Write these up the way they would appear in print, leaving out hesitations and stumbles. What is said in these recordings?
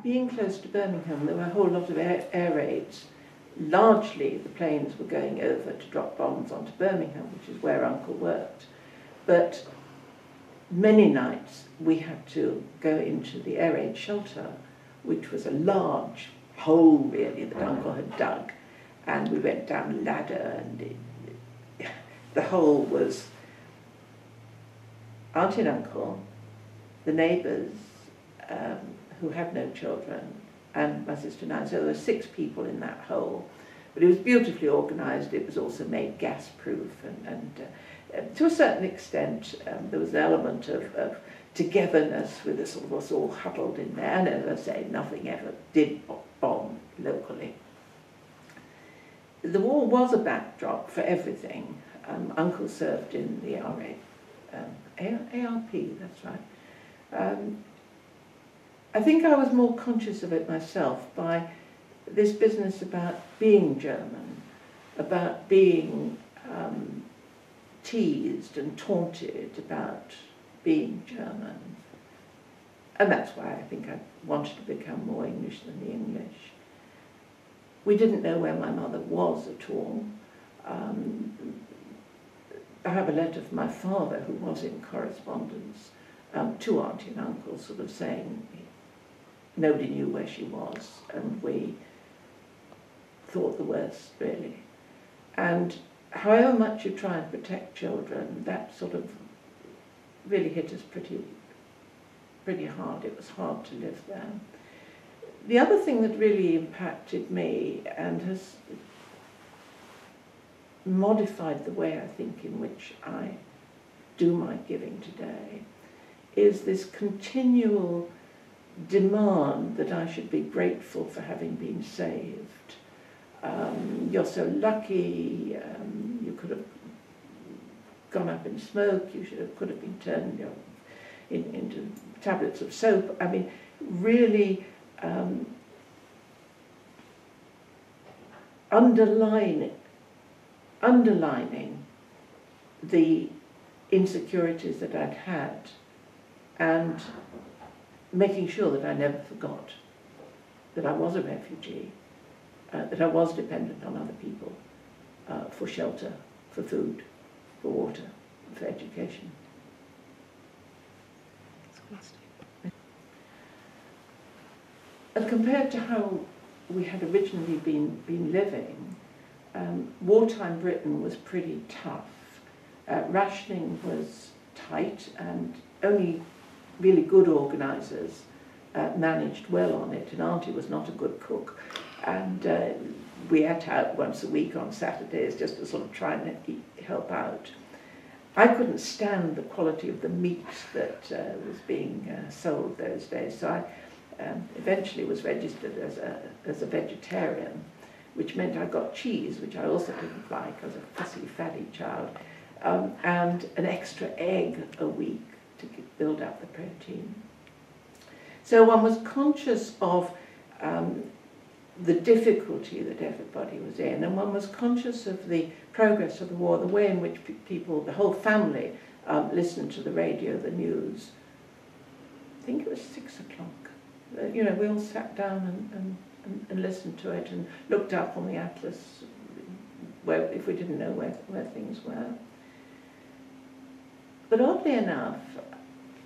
being close to Birmingham, there were a whole lot of air raids. Largely, the planes were going over to drop bombs onto Birmingham, which is where Uncle worked. But many nights we had to go into the air raid shelter, which was a large hole, really, that Uncle had dug. And we went down a ladder, and the hole was Auntie and Uncle, the neighbours, who had no children, and my sister and I. So there were 6 people in that hole. But it was beautifully organised. It was also made gas-proof, and to a certain extent, there was an element of togetherness with us all huddled in there. And as I say, nothing ever did bomb locally. The war was a backdrop for everything. Uncle served in the ARP, that's right. I think I was more conscious of it myself by this business about being German, about being teased and taunted about being German. And that's why I think I wanted to become more English than the English. We didn't know where my mother was at all. I have a letter from my father, who was in correspondence, to Auntie and Uncle, sort of saying nobody knew where she was, and we thought the worst, really. And however much you try and protect children, that sort of really hit us pretty hard. It was hard to live there. The other thing that really impacted me and has modified the way I think in which I do my giving today is this continual demand that I should be grateful for having been saved. You're so lucky, you could have gone up in smoke, could have been turned into tablets of soap. I mean, really underlining the insecurities that I'd had and making sure that I never forgot that I was a refugee, that I was dependent on other people for shelter, for food, for water, for education. And compared to how we had originally been living, wartime Britain was pretty tough. Rationing was tight, and only really good organisers managed well on it, and Auntie was not a good cook, and we ate out once a week on Saturdays just to sort of try and help out. I couldn't stand the quality of the meat that was being sold those days, so I eventually was registered as a vegetarian, which meant I got cheese, which I also didn't like. I was a fussy, fatty child, and an extra egg a week to build up the protein. So one was conscious of the difficulty that everybody was in, and one was conscious of the progress of the war, the way in which people, the whole family, listened to the radio, the news. I think it was 6 o'clock. You know, we all sat down and listened to it and looked up on the atlas if we didn't know where things were. But oddly enough,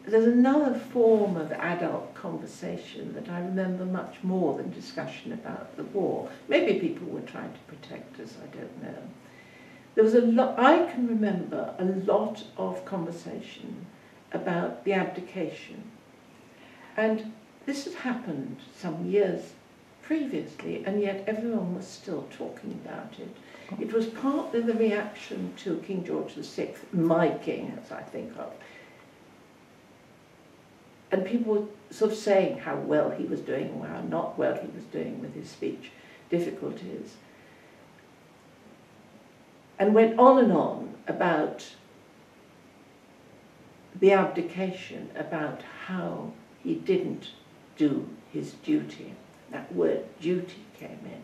there's another form of adult conversation that I remember much more than discussion about the war. Maybe people were trying to protect us, I don't know. There was I can remember a lot of conversation about the abdication. And this had happened some years previously, and yet everyone was still talking about it. It was partly the reaction to King George VI, my king, as I think of. And people were sort of saying how well he was doing or how not well he was doing with his speech difficulties. And went on about the abdication, about how he didn't do his duty. That word duty came in.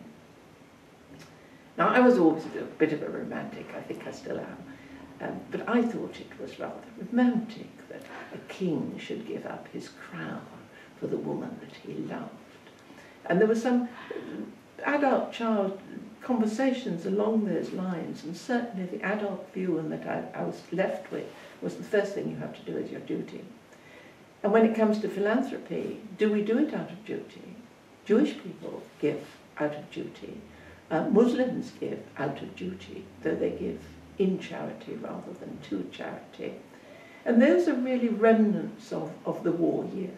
Now, I was always a bit of a romantic, I think I still am, but I thought it was rather romantic that a king should give up his crown for the woman that he loved. And there were some adult-child conversations along those lines, and certainly the adult view and that I was left with was the first thing you have to do is your duty. And when it comes to philanthropy, do we do it out of duty? Jewish people give out of duty. Muslims give out of duty, though they give in charity rather than to charity. And those are really remnants of the war years.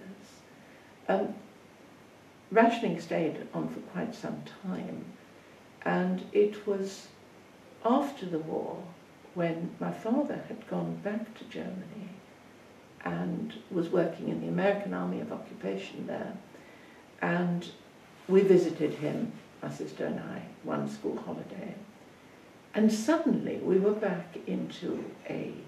Rationing stayed on for quite some time, and it was after the war when my father had gone back to Germany and was working in the American Army of Occupation there, and we visited him, my sister and I, one school holiday, and suddenly we were back into an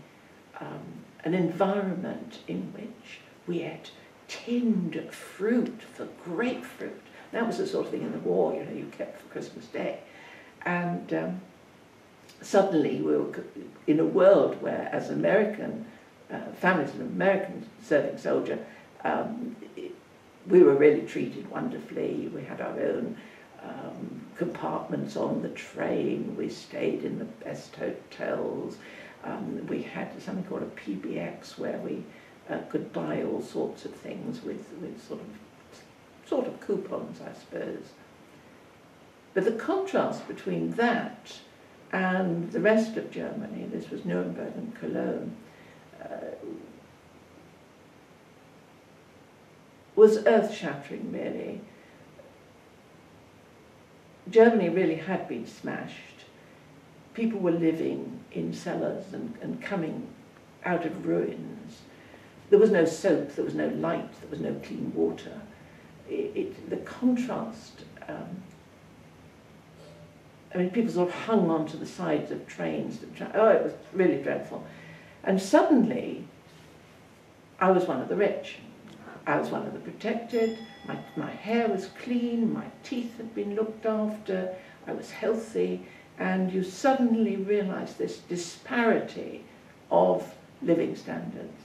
environment in which we ate tinned fruit for grapefruit. That was the sort of thing in the war, you know, you kept for Christmas Day. And suddenly we were in a world where, as American families, an American serving soldier, we were really treated wonderfully. We had our own compartments on the train. We stayed in the best hotels. We had something called a PBX where we could buy all sorts of things with sort of coupons, I suppose. But the contrast between that and the rest of Germany, this was Nuremberg and Cologne, was earth-shattering, really. Germany really had been smashed. People were living in cellars and coming out of ruins. There was no soap, there was no light, there was no clean water. The contrast, I mean, people sort of hung onto the sides of trains. Oh, it was really dreadful. And suddenly, I was one of the rich. I was one of the protected. My hair was clean, my teeth had been looked after, I was healthy, and you suddenly realise this disparity of living standards.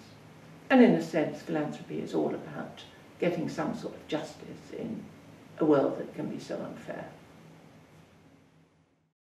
And in a sense, philanthropy is all about getting some sort of justice in a world that can be so unfair.